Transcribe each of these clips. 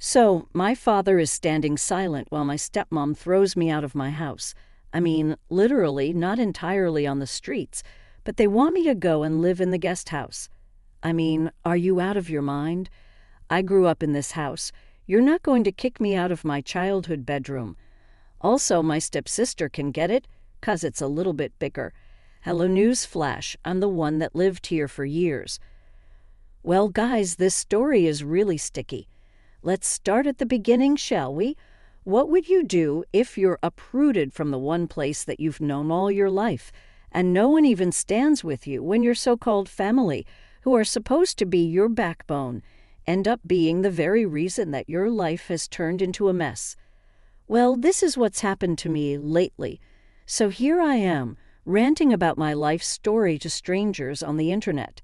So, my father is standing silent while my stepmom throws me out of my house. I mean, literally, not entirely on the streets, but they want me to go and live in the guest house. I mean, are you out of your mind? I grew up in this house. You're not going to kick me out of my childhood bedroom. Also, my stepsister can get it, 'cause it's a little bit bigger. Hello, news flash, I'm the one that lived here for years. Well, guys, this story is really sticky. Let's start at the beginning, shall we? What would you do if you're uprooted from the one place that you've known all your life, and no one even stands with you when your so-called family, who are supposed to be your backbone, end up being the very reason that your life has turned into a mess? Well, this is what's happened to me lately. So here I am, ranting about my life story to strangers on the internet.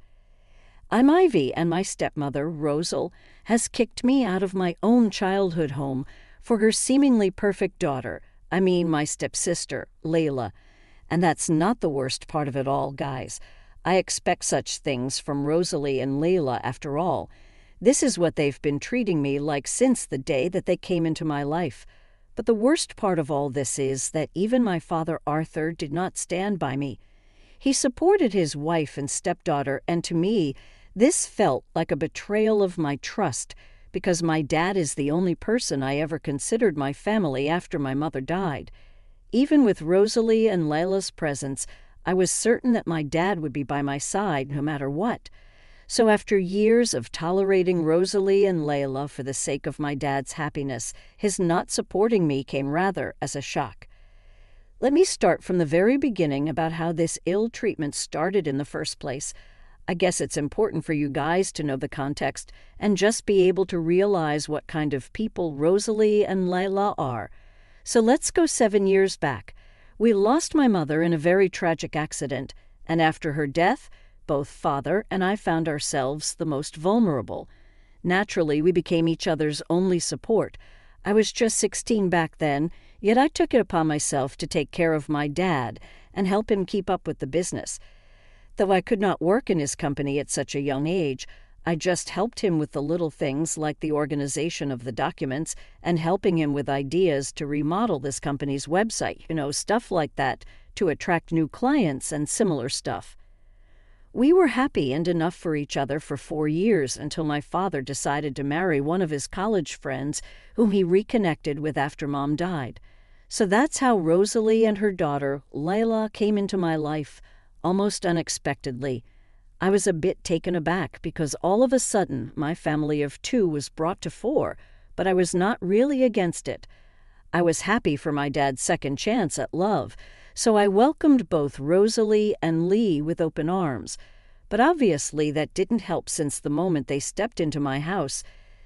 I'm Ivy, and my stepmother, Rosal, has kicked me out of my own childhood home for her seemingly perfect daughter, my stepsister, Layla. And that's not the worst part of it all, guys. I expect such things from Rosalie and Layla after all. This is what they've been treating me like since the day that they came into my life. But the worst part of all this is that even my father Arthur did not stand by me. He supported his wife and stepdaughter, and to me, this felt like a betrayal of my trust, because my dad is the only person I ever considered my family after my mother died. Even with Rosalie and Layla's presence, I was certain that my dad would be by my side no matter what. So after years of tolerating Rosalie and Layla for the sake of my dad's happiness, his not supporting me came rather as a shock. Let me start from the very beginning about how this ill treatment started in the first place. I guess it's important for you guys to know the context and just be able to realize what kind of people Rosalie and Layla are. So let's go 7 years back. We lost my mother in a very tragic accident, and after her death, both father and I found ourselves the most vulnerable. Naturally, we became each other's only support. I was just 16 back then, yet I took it upon myself to take care of my dad and help him keep up with the business. Though I could not work in his company at such a young age, I just helped him with the little things like the organization of the documents and helping him with ideas to remodel this company's website, stuff like that, to attract new clients and similar stuff. We were happy and enough for each other for 4 years until my father decided to marry one of his college friends whom he reconnected with after Mom died. So that's how Rosalie and her daughter, Layla, came into my life, almost unexpectedly. I was a bit taken aback because all of a sudden my family of 2 was brought to 4, but I was not really against it. I was happy for my dad's second chance at love, so I welcomed both Rosalie and Lee with open arms. But obviously that didn't help, since the moment they stepped into my house,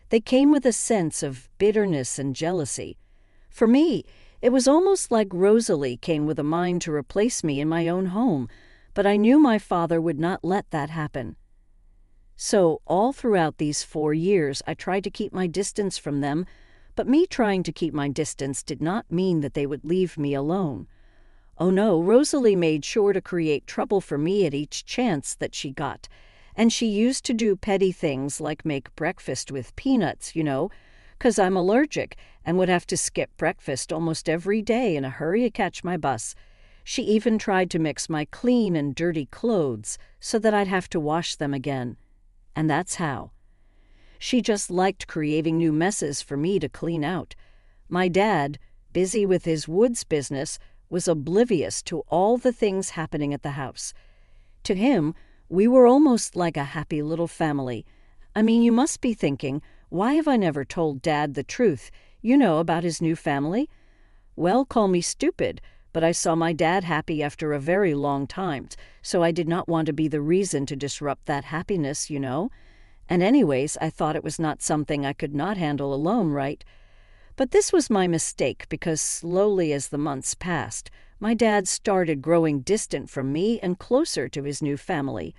they came with a sense of bitterness and jealousy. For me, it was almost like Rosalie came with a mind to replace me in my own home, but I knew my father would not let that happen. So all throughout these 4 years, I tried to keep my distance from them, but me trying to keep my distance did not mean that they would leave me alone. Oh no, Rosalie made sure to create trouble for me at each chance that she got, and she used to do petty things like make breakfast with peanuts, 'cause I'm allergic and would have to skip breakfast almost every day in a hurry to catch my bus. She even tried to mix my clean and dirty clothes so that I'd have to wash them again. And that's how. She just liked creating new messes for me to clean out. My dad, busy with his woods business, was oblivious to all the things happening at the house. To him, we were almost like a happy little family. You must be thinking, why have I never told Dad the truth, about his new family? Well, call me stupid, but I saw my dad happy after a very long time, so I did not want to be the reason to disrupt that happiness, And anyways, I thought it was not something I could not handle alone, right? But this was my mistake, because slowly as the months passed, my dad started growing distant from me and closer to his new family.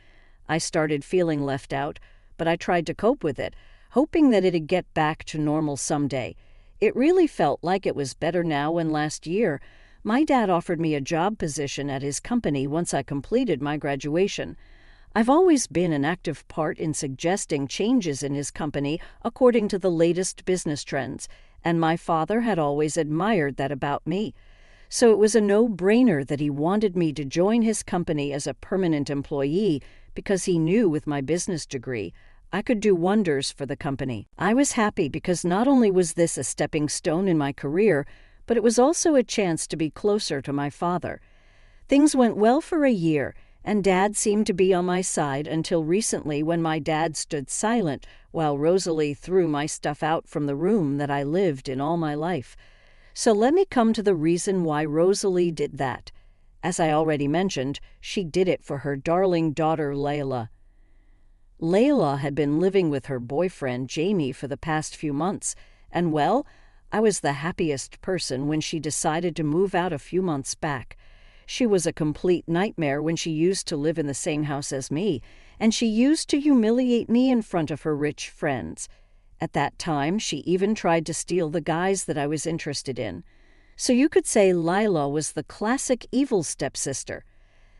I started feeling left out, but I tried to cope with it, hoping that it'd get back to normal someday. It really felt like it was better now when last year my dad offered me a job position at his company once I completed my graduation. I've always been an active part in suggesting changes in his company according to the latest business trends, and my father had always admired that about me. So it was a no-brainer that he wanted me to join his company as a permanent employee because he knew with my business degree I could do wonders for the company. I was happy because not only was this a stepping stone in my career, but it was also a chance to be closer to my father. Things went well for a year, and Dad seemed to be on my side until recently when my dad stood silent while Rosalie threw my stuff out from the room that I lived in all my life. So let me come to the reason why Rosalie did that. As I already mentioned, she did it for her darling daughter Layla. Layla had been living with her boyfriend Jamie for the past few months, and well, I was the happiest person when she decided to move out a few months back. She was a complete nightmare when she used to live in the same house as me, and she used to humiliate me in front of her rich friends. At that time, she even tried to steal the guys that I was interested in. So you could say Lila was the classic evil stepsister.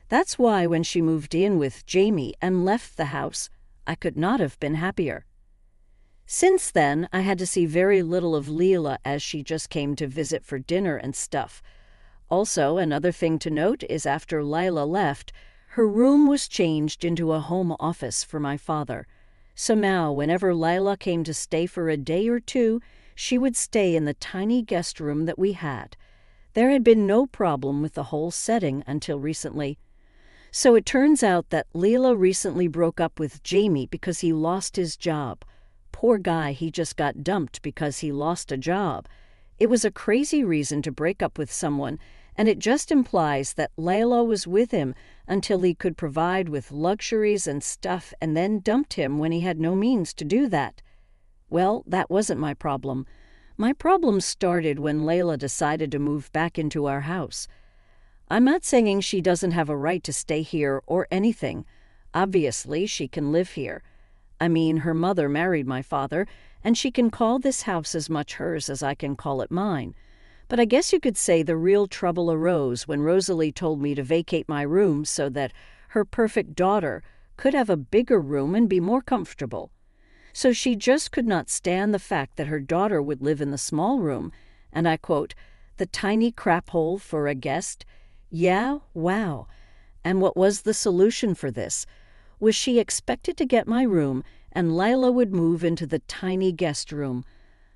That's why when she moved in with Jamie and left the house, I could not have been happier. Since then, I had to see very little of Leela as she just came to visit for dinner and stuff. Also, another thing to note is after Lila left, her room was changed into a home office for my father. So now, whenever Lila came to stay for a day or two, she would stay in the tiny guest room that we had. There had been no problem with the whole setting until recently. So it turns out that Leela recently broke up with Jamie because he lost his job. Poor guy, he just got dumped because he lost a job. It was a crazy reason to break up with someone, and it just implies that Layla was with him until he could provide with luxuries and stuff and then dumped him when he had no means to do that. Well, that wasn't my problem. My problem started when Layla decided to move back into our house. I'm not saying she doesn't have a right to stay here or anything. Obviously, she can live here. I mean, her mother married my father, and she can call this house as much hers as I can call it mine. But I guess you could say the real trouble arose when Rosalie told me to vacate my room so that her perfect daughter could have a bigger room and be more comfortable. So she just could not stand the fact that her daughter would live in the small room, and I quote, "the tiny crap hole for a guest." Yeah, wow. And what was the solution for this? Was she expected to get my room and Lila would move into the tiny guest room?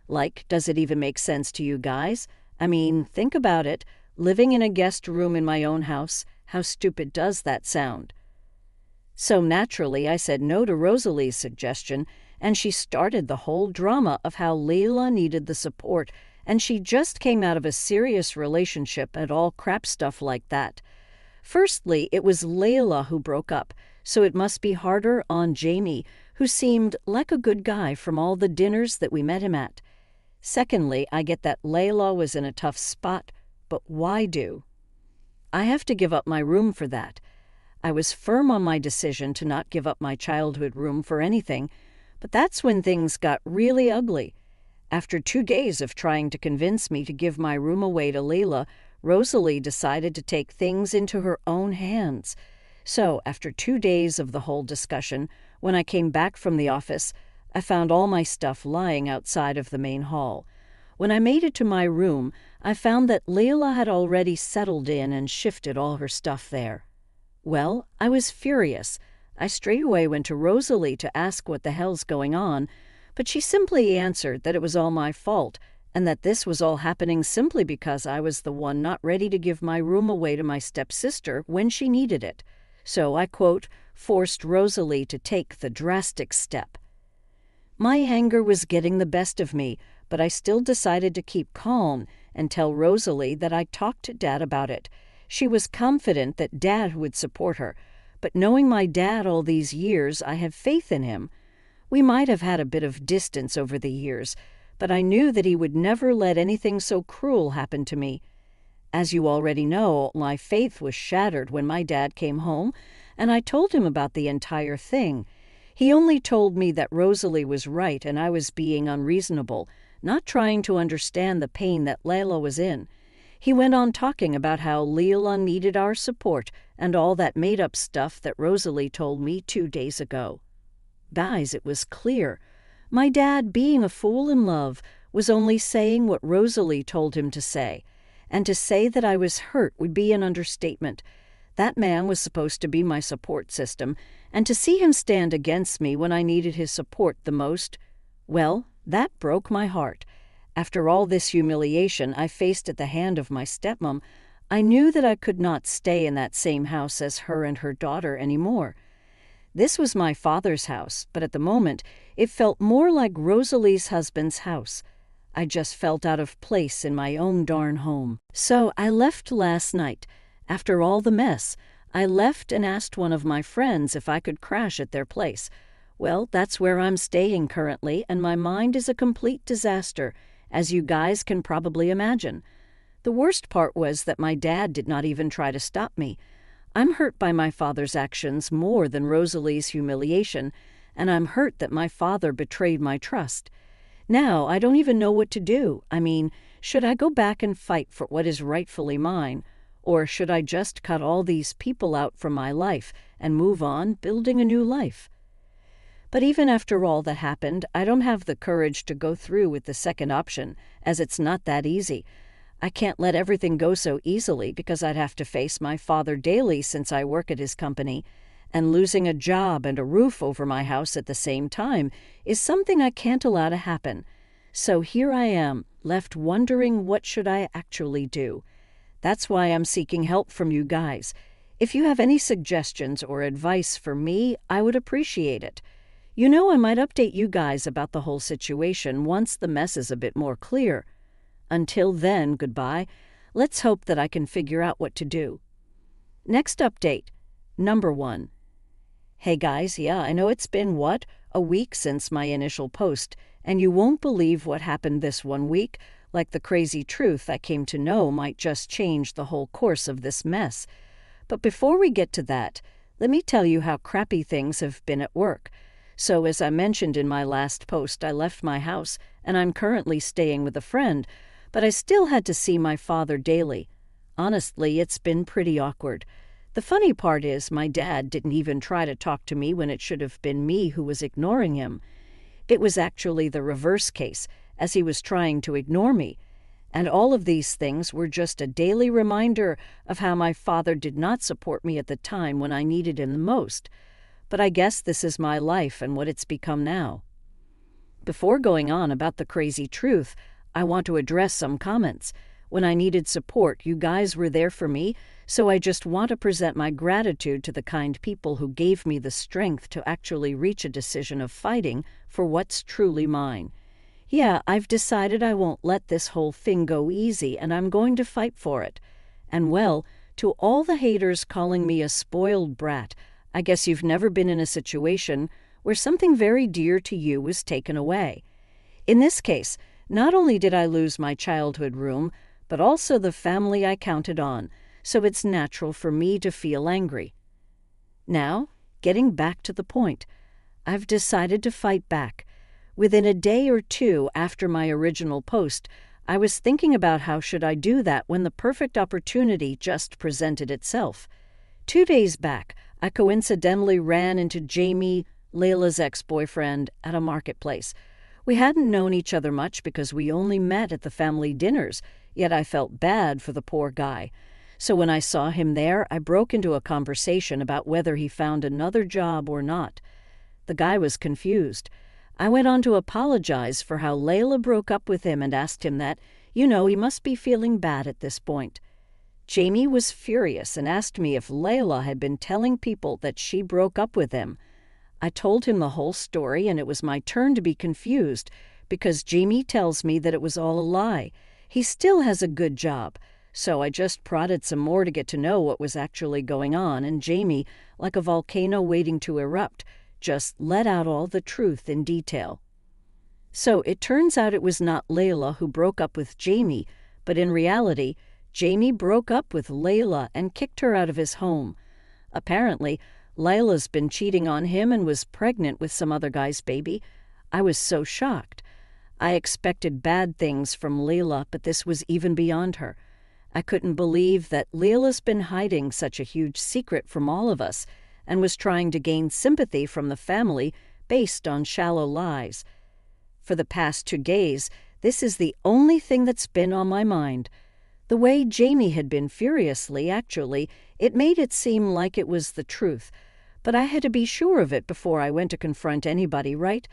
Like, does it even make sense to you guys? I mean, think about it. Living in a guest room in my own house, how stupid does that sound? So naturally, I said no to Rosalie's suggestion, and she started the whole drama of how Leila needed the support, and she just came out of a serious relationship and all crap stuff like that. Firstly, it was Layla who broke up, so it must be harder on Jamie, who seemed like a good guy from all the dinners that we met him at. Secondly, I get that Layla was in a tough spot, but why do? I have to give up my room for that. I was firm on my decision to not give up my childhood room for anything, but that's when things got really ugly. After 2 days of trying to convince me to give my room away to Leila, Rosalie decided to take things into her own hands. So, after 2 days of the whole discussion, when I came back from the office, I found all my stuff lying outside of the main hall. When I made it to my room, I found that Leila had already settled in and shifted all her stuff there. Well, I was furious. I straightaway went to Rosalie to ask what the hell's going on, but she simply answered that it was all my fault, and that this was all happening simply because I was the one not ready to give my room away to my stepsister when she needed it. So I, quote, forced Rosalie to take the drastic step. My anger was getting the best of me, but I still decided to keep calm and tell Rosalie that I talked to Dad about it. She was confident that Dad would support her, but knowing my dad all these years, I have faith in him. We might have had a bit of distance over the years, but I knew that he would never let anything so cruel happen to me. As you already know, my faith was shattered when my dad came home, and I told him about the entire thing. He only told me that Rosalie was right and I was being unreasonable, not trying to understand the pain that Layla was in. He went on talking about how Leila needed our support and all that made-up stuff that Rosalie told me 2 days ago. Guys, it was clear. My dad, being a fool in love, was only saying what Rosalie told him to say. And to say that I was hurt would be an understatement. That man was supposed to be my support system, and to see him stand against me when I needed his support the most, well, that broke my heart. After all this humiliation I faced at the hand of my stepmom, I knew that I could not stay in that same house as her and her daughter anymore. This was my father's house, but at the moment it felt more like Rosalie's husband's house. I just felt out of place in my own darn home. So I left last night. After all the mess, I left and asked one of my friends if I could crash at their place. Well, that's where I'm staying currently, and my mind is a complete disaster, as you guys can probably imagine. The worst part was that my dad did not even try to stop me. I'm hurt by my father's actions more than Rosalie's humiliation, and I'm hurt that my father betrayed my trust. Now, I don't even know what to do. I mean, should I go back and fight for what is rightfully mine? Or should I just cut all these people out from my life and move on, building a new life? But even after all that happened, I don't have the courage to go through with the second option, as it's not that easy. I can't let everything go so easily because I'd have to face my father daily since I work at his company, and losing a job and a roof over my house at the same time is something I can't allow to happen. So here I am, left wondering what should I actually do. That's why I'm seeking help from you guys. If you have any suggestions or advice for me, I would appreciate it. You know, I might update you guys about the whole situation once the mess is a bit more clear. Until then, goodbye. Let's hope that I can figure out what to do. Next update. Number 1. Hey guys, yeah, I know it's been, a week since my initial post, and you won't believe what happened this 1 week. Like the crazy truth I came to know might just change the whole course of this mess. But before we get to that, let me tell you how crappy things have been at work. So as I mentioned in my last post, I left my house, and I'm currently staying with a friend, but I still had to see my father daily. Honestly, it's been pretty awkward. The funny part is my dad didn't even try to talk to me when it should have been me who was ignoring him. It was actually the reverse case, as he was trying to ignore me. And all of these things were just a daily reminder of how my father did not support me at the time when I needed him the most. But I guess this is my life and what it's become now. Before going on about the crazy truth, I want to address some comments. When I needed support, you guys were there for me, so I just want to present my gratitude to the kind people who gave me the strength to actually reach a decision of fighting for what's truly mine. Yeah, I've decided I won't let this whole thing go easy, and I'm going to fight for it. And well, to all the haters calling me a spoiled brat, I guess you've never been in a situation where something very dear to you was taken away. In this case, not only did I lose my childhood room, but also the family I counted on, so it's natural for me to feel angry. Now, getting back to the point, I've decided to fight back. Within a day or two after my original post, I was thinking about how should I do that when the perfect opportunity just presented itself. 2 days back, I coincidentally ran into Jamie, Layla's ex-boyfriend, at a marketplace. We hadn't known each other much because we only met at the family dinners, yet I felt bad for the poor guy. So when I saw him there, I broke into a conversation about whether he found another job or not. The guy was confused. I went on to apologize for how Layla broke up with him and asked him that, he must be feeling bad at this point. Jamie was furious and asked me if Layla had been telling people that she broke up with him. I told him the whole story, and it was my turn to be confused because Jamie tells me that it was all a lie. He still has a good job. So I just prodded some more to get to know what was actually going on, and Jamie, like a volcano waiting to erupt, just let out all the truth in detail. So it turns out it was not Layla who broke up with Jamie, but in reality, Jamie broke up with Layla and kicked her out of his home. Apparently, Layla's been cheating on him and was pregnant with some other guy's baby. I was so shocked. I expected bad things from Layla, but this was even beyond her. I couldn't believe that Leila's been hiding such a huge secret from all of us and was trying to gain sympathy from the family based on shallow lies. For the past 2 days, this is the only thing that's been on my mind. The way Jamie had been furiously, actually, it made it seem like it was the truth. But I had to be sure of it before I went to confront anybody, right?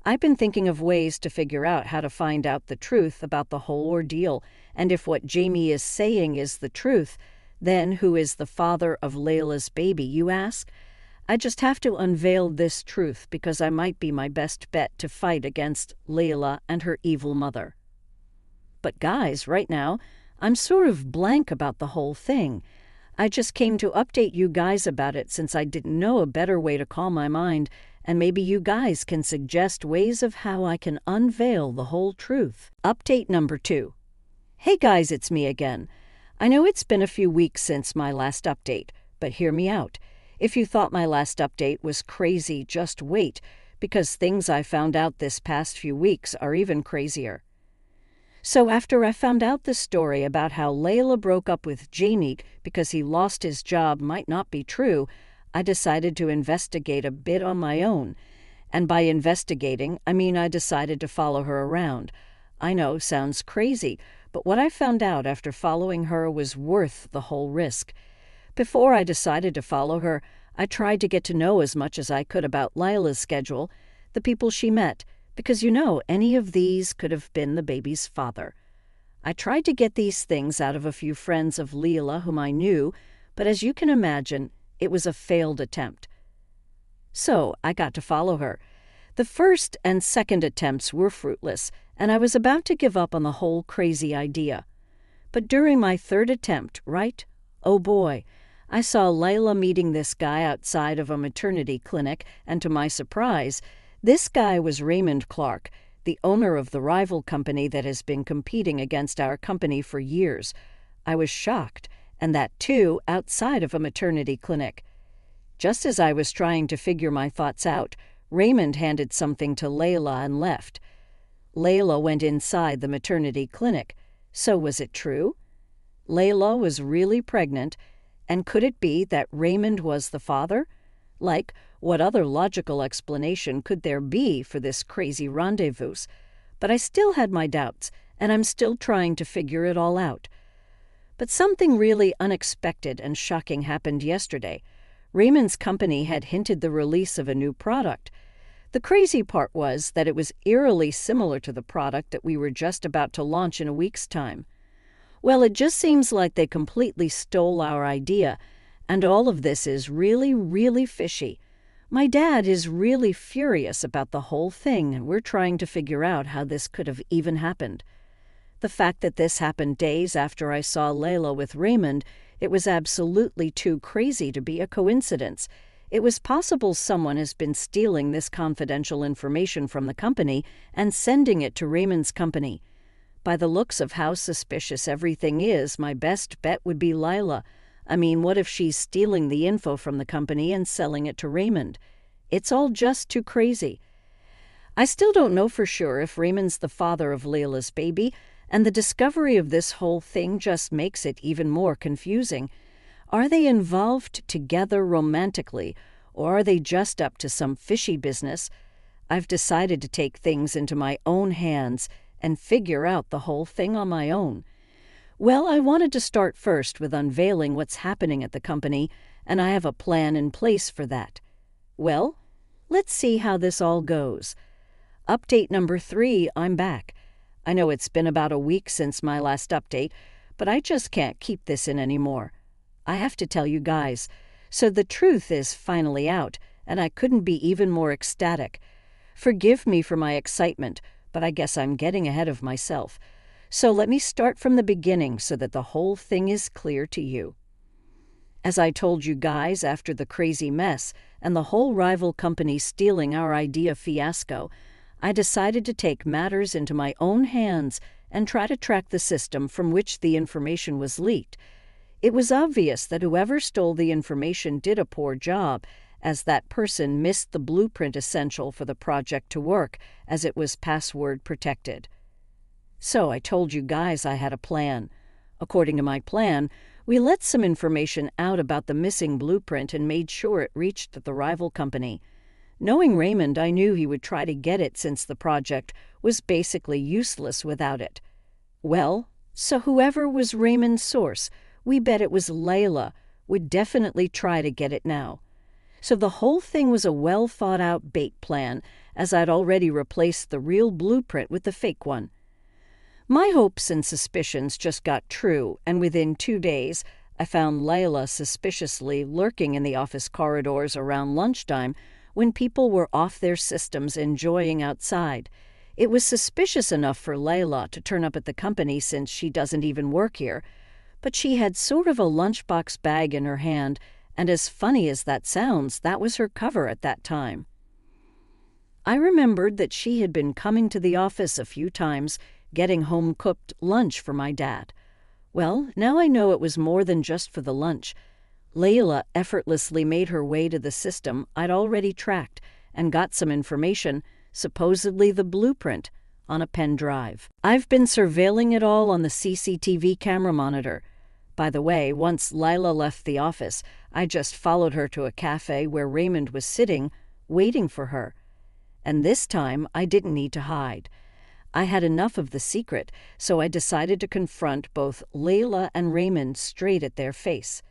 I've been thinking of ways to figure out how to find out the truth about the whole ordeal, and if what Jamie is saying is the truth, then who is the father of Leila's baby, you ask? I just have to unveil this truth because I might be my best bet to fight against Leila and her evil mother. But guys, right now, I'm sort of blank about the whole thing. I just came to update you guys about it since I didn't know a better way to calm my mind, and maybe you guys can suggest ways of how I can unveil the whole truth. Update number 2. Hey guys, it's me again. I know it's been a few weeks since my last update, but hear me out. If you thought my last update was crazy, just wait, because things I found out this past few weeks are even crazier. So after I found out the story about how Leila broke up with Jamie because he lost his job might not be true, I decided to investigate a bit on my own. And by investigating, I mean I decided to follow her around. I know, sounds crazy, but what I found out after following her was worth the whole risk. Before I decided to follow her, I tried to get to know as much as I could about Leila's schedule, the people she met, because any of these could have been the baby's father. I tried to get these things out of a few friends of Leila whom I knew, but as you can imagine, it was a failed attempt. So I got to follow her. The first and second attempts were fruitless, and I was about to give up on the whole crazy idea. But during my third attempt, right? Oh boy, I saw Leila meeting this guy outside of a maternity clinic, and to my surprise, this guy was Raymond Clark, the owner of the rival company that has been competing against our company for years. I was shocked, and that too outside of a maternity clinic. Just as I was trying to figure my thoughts out, Raymond handed something to Leila and left. Leila went inside the maternity clinic. So was it true? Leila was really pregnant, and could it be that Raymond was the father? Like, what other logical explanation could there be for this crazy rendezvous? But I still had my doubts, and I'm still trying to figure it all out. But something really unexpected and shocking happened yesterday. Raymond's company had hinted the release of a new product. The crazy part was that it was eerily similar to the product that we were just about to launch in a week's time. Well, it just seems like they completely stole our idea, and all of this is really, really fishy. My dad is really furious about the whole thing, and we're trying to figure out how this could have even happened. The fact that this happened days after I saw Leila with Raymond, it was absolutely too crazy to be a coincidence. It was possible someone has been stealing this confidential information from the company and sending it to Raymond's company. By the looks of how suspicious everything is, my best bet would be Leila. I mean, what if she's stealing the info from the company and selling it to Raymond? It's all just too crazy. I still don't know for sure if Raymond's the father of Leila's baby, and the discovery of this whole thing just makes it even more confusing. Are they involved together romantically, or are they just up to some fishy business? I've decided to take things into my own hands and figure out the whole thing on my own. Well, I wanted to start first with unveiling what's happening at the company, and I have a plan in place for that. Well, let's see how this all goes. Update number 3, I'm back. I know it's been about a week since my last update, but I just can't keep this in anymore. I have to tell you guys. So the truth is finally out, and I couldn't be even more ecstatic. Forgive me for my excitement, but I guess I'm getting ahead of myself. So let me start from the beginning so that the whole thing is clear to you. As I told you guys after the crazy mess and the whole rival company stealing our idea fiasco, I decided to take matters into my own hands and try to track the system from which the information was leaked. It was obvious that whoever stole the information did a poor job, as that person missed the blueprint essential for the project to work, as it was password protected. So I told you guys I had a plan. According to my plan, we let some information out about the missing blueprint and made sure it reached the rival company. Knowing Raymond, I knew he would try to get it since the project was basically useless without it. Well, so whoever was Raymond's source, we bet it was Layla, would definitely try to get it now. So the whole thing was a well-thought-out bait plan, as I'd already replaced the real blueprint with the fake one. My hopes and suspicions just got true, and within 2 days, I found Layla suspiciously lurking in the office corridors around lunchtime when people were off their systems enjoying outside. It was suspicious enough for Layla to turn up at the company since she doesn't even work here, but she had sort of a lunchbox bag in her hand, and as funny as that sounds, that was her cover at that time. I remembered that she had been coming to the office a few times, getting home-cooked lunch for my dad. Well, now I know it was more than just for the lunch. Layla effortlessly made her way to the system I'd already tracked and got some information, supposedly the blueprint, on a pen drive. I've been surveilling it all on the CCTV camera monitor. By the way, once Layla left the office, I just followed her to a cafe where Raymond was sitting, waiting for her. And this time, I didn't need to hide. I had enough of the secret, so I decided to confront both Layla and Raymond straight at their face.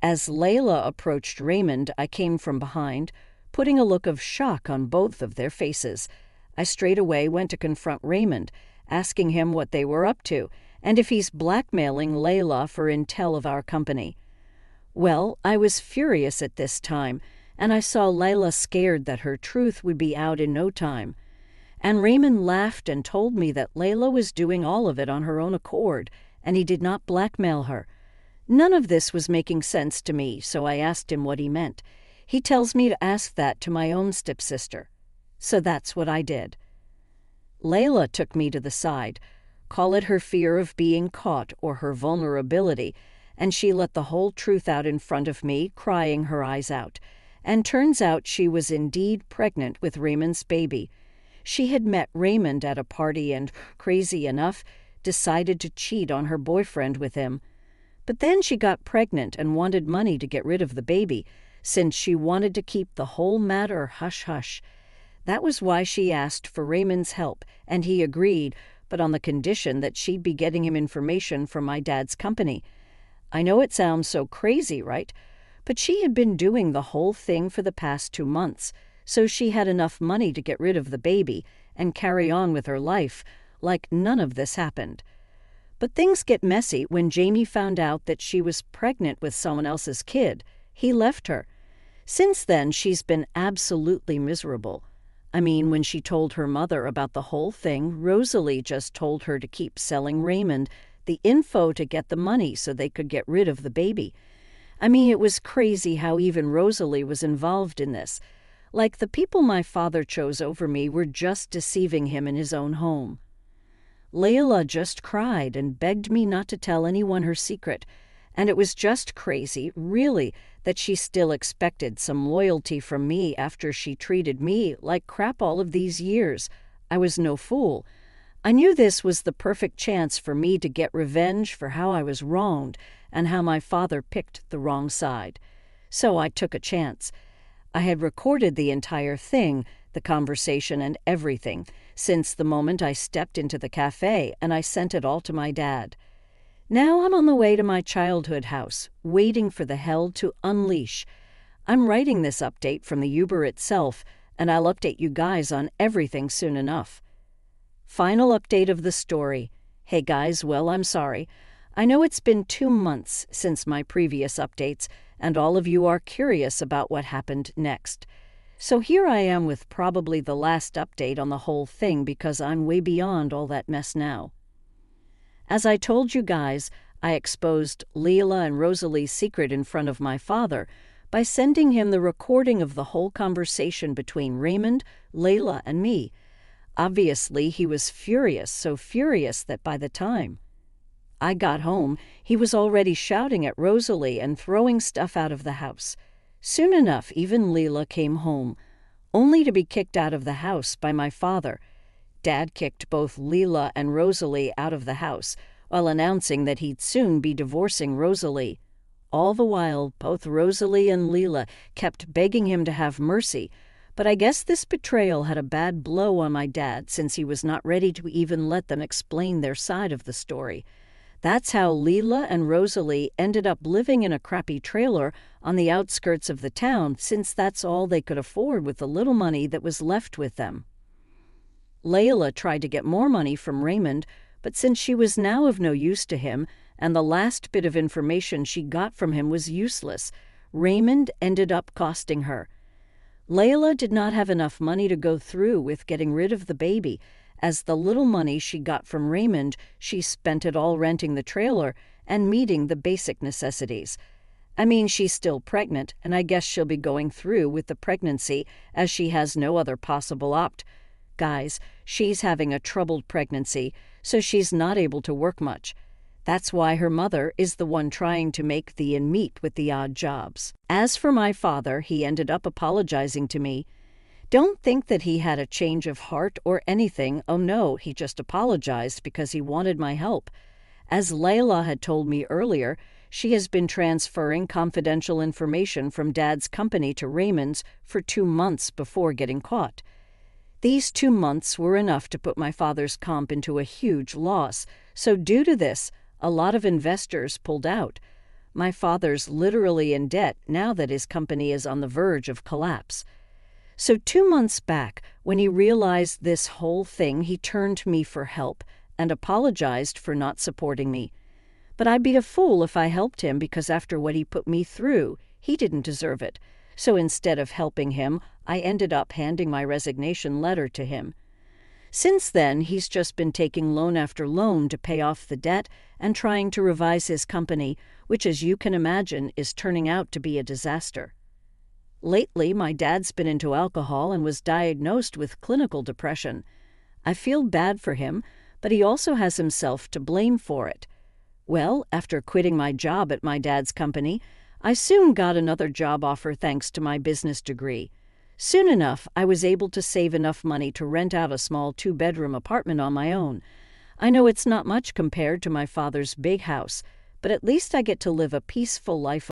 As Layla approached Raymond, I came from behind, putting a look of shock on both of their faces. I straightaway went to confront Raymond, asking him what they were up to, and if he's blackmailing Layla for intel of our company. Well, I was furious at this time, and I saw Layla scared that her truth would be out in no time. And Raymond laughed and told me that Layla was doing all of it on her own accord, and he did not blackmail her. None of this was making sense to me, so I asked him what he meant. He tells me to ask that to my own stepsister. So that's what I did. Layla took me to the side, call it her fear of being caught or her vulnerability, and she let the whole truth out in front of me, crying her eyes out. And turns out she was indeed pregnant with Raymond's baby. She had met Raymond at a party and, crazy enough, decided to cheat on her boyfriend with him. But then she got pregnant and wanted money to get rid of the baby, since she wanted to keep the whole matter hush-hush. That was why she asked for Raymond's help, and he agreed, but on the condition that she'd be getting him information from my dad's company. I know it sounds so crazy, right? But she had been doing the whole thing for the past 2 months, so she had enough money to get rid of the baby and carry on with her life, like none of this happened. But things get messy when Jamie found out that she was pregnant with someone else's kid. He left her. Since then, she's been absolutely miserable. I mean, when she told her mother about the whole thing, Rosalie just told her to keep selling Raymond the info to get the money so they could get rid of the baby. I mean, it was crazy how even Rosalie was involved in this. Like the people my father chose over me were just deceiving him in his own home. Layla just cried and begged me not to tell anyone her secret, and it was just crazy, really, that she still expected some loyalty from me after she treated me like crap all of these years. I was no fool. I knew this was the perfect chance for me to get revenge for how I was wronged and how my father picked the wrong side. So I took a chance. I had recorded the entire thing, the conversation and everything, since the moment I stepped into the cafe, and I sent it all to my dad. Now I'm on the way to my childhood house, waiting for the hell to unleash. I'm writing this update from the Uber itself, and I'll update you guys on everything soon enough. Final update of the story. Hey guys, well, I'm sorry. I know it's been 2 months since my previous updates, and all of you are curious about what happened next. So here I am with probably the last update on the whole thing because I'm way beyond all that mess now. As I told you guys, I exposed Layla and Rosalie's secret in front of my father by sending him the recording of the whole conversation between Raymond, Layla, and me. Obviously, he was furious, so furious that by the time I got home, he was already shouting at Rosalie and throwing stuff out of the house. Soon enough, even Layla came home, only to be kicked out of the house by my father. Dad kicked both Layla and Rosalie out of the house, while announcing that he'd soon be divorcing Rosalie. All the while, both Rosalie and Leela kept begging him to have mercy, but I guess this betrayal had a bad blow on my dad since he was not ready to even let them explain their side of the story. That's how Leela and Rosalie ended up living in a crappy trailer on the outskirts of the town, since that's all they could afford with the little money that was left with them. Layla tried to get more money from Raymond, but since she was now of no use to him, and the last bit of information she got from him was useless, Raymond ended up costing her. Layla did not have enough money to go through with getting rid of the baby, as the little money she got from Raymond, she spent it all renting the trailer and meeting the basic necessities. I mean, she's still pregnant, and I guess she'll be going through with the pregnancy as she has no other possible opt. Guys, she's having a troubled pregnancy, so she's not able to work much. That's why her mother is the one trying to make the ends meet with the odd jobs. As for my father, he ended up apologizing to me. Don't think that he had a change of heart or anything. Oh no, he just apologized because he wanted my help. As Layla had told me earlier, she has been transferring confidential information from Dad's company to Raymond's for 2 months before getting caught. These 2 months were enough to put my father's comp into a huge loss, so due to this, a lot of investors pulled out. My father's literally in debt now that his company is on the verge of collapse. So 2 months back, when he realized this whole thing, he turned to me for help and apologized for not supporting me. But I'd be a fool if I helped him, because after what he put me through, he didn't deserve it. So instead of helping him, I ended up handing my resignation letter to him. Since then, he's just been taking loan after loan to pay off the debt and trying to revise his company, which, as you can imagine, is turning out to be a disaster. Lately, my dad's been into alcohol and was diagnosed with clinical depression. I feel bad for him, but he also has himself to blame for it. Well, after quitting my job at my dad's company, I soon got another job offer thanks to my business degree. Soon enough, I was able to save enough money to rent out a small 2-bedroom apartment on my own. I know it's not much compared to my father's big house, but at least I get to live a peaceful life